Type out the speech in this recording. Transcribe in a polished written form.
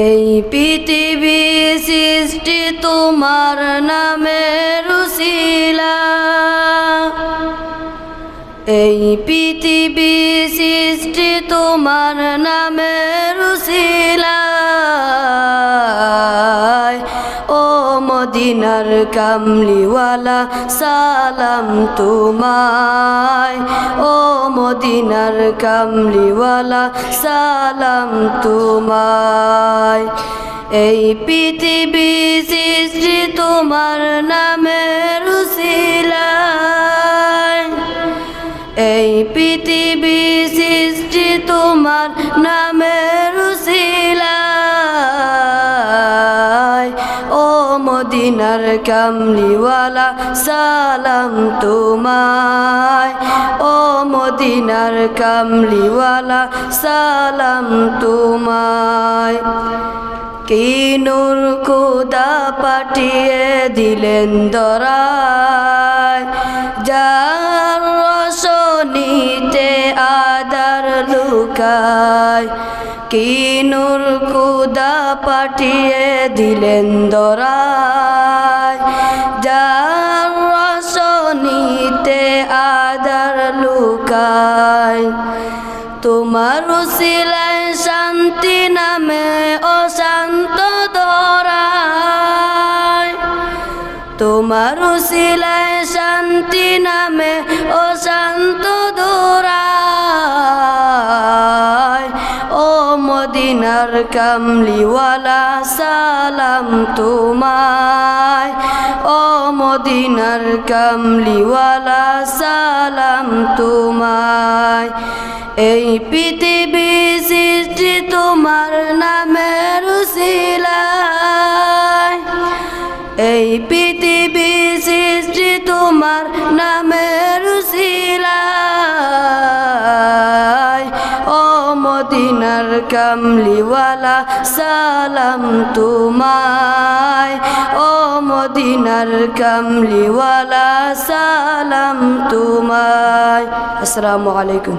এই পৃথিবী সৃষ্টি তোমার নামের উসিলা, এই পৃথিবী সৃষ্টি তোমার নামের উসিলা। ও মদিনার কামলিওয়ালা সালাম তোমায়, ও মদিনার কামলিওয়ালা সালাম তোমায়। এই পৃথিবী সৃষ্টি তোমার নামের উসিলায়, এই পৃথিবী সৃষ্টি তোমার নামের উসিলায়। ও মদিনার কামলিওয়ালা সালাম তোমায়, ও মদিনার কামলিওয়ালা সালাম তোমায়। কি নূর খোদা পাঠিয়ে দিলেন দরায়, যার রোশনীতে আদার লুকায়। কি নূর খোদা পাঠিয়ে দিলেন দরায়, যার রোশনীতে আদার লুকায়। তোমার উসিলায় শান্তি নামে অশান্ত দরায়, তোমার উসিলায় শান্তি নামে অশান্ত দরায়। ও মদিনার কামলিওয়ালা সালাম তোমায়, ও মদিনার কামলিওয়ালা সালাম তোমায়। এই পৃথিবী সৃষ্টি তোমার নামের উসিলায়, এই পৃথিবী সৃষ্টি তোমার নামের উসিলায়। ও মদিনার কামলিওয়ালা সালাম তোমায়, ও মদিনার কামলিওয়ালা সালাম তোমায়। আসসালামু আলাইকুম।